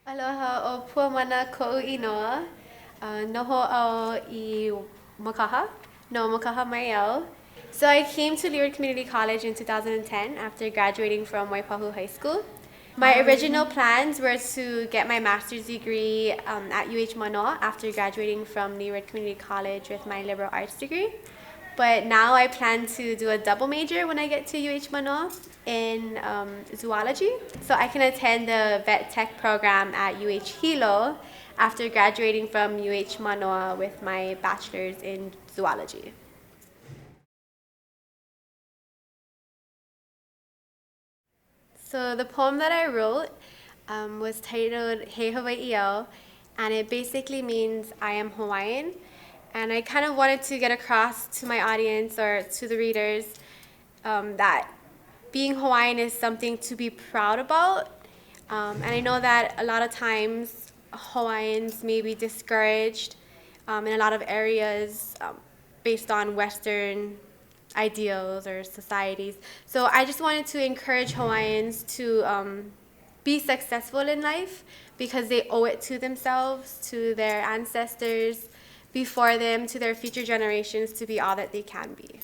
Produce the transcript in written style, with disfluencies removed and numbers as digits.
Aloha o Puamana ko'u inoa. Noho au I makaha. No makaha mai au. So I came to Leeward Community College in 2010 after graduating from Waipahu High School. My original plans were to get my master's degree at UH Manoa after graduating from Leeward Community College with my liberal arts degree. But now I plan to do a double major when I get to UH Manoa in zoology. So I can attend the vet tech program at UH Hilo after graduating from UH Manoa with my bachelor's in zoology. So the poem that I wrote was titled He Hawai'i Au, and it basically means I am Hawaiian. And I kind of wanted to get across to my audience or to the readers that being Hawaiian is something to be proud about. And I know that a lot of times Hawaiians may be discouraged in a lot of areas based on Western ideals or societies. So I just wanted to encourage Hawaiians to be successful in life because they owe it to themselves, to their ancestors before them, to their future generations to be all that they can be.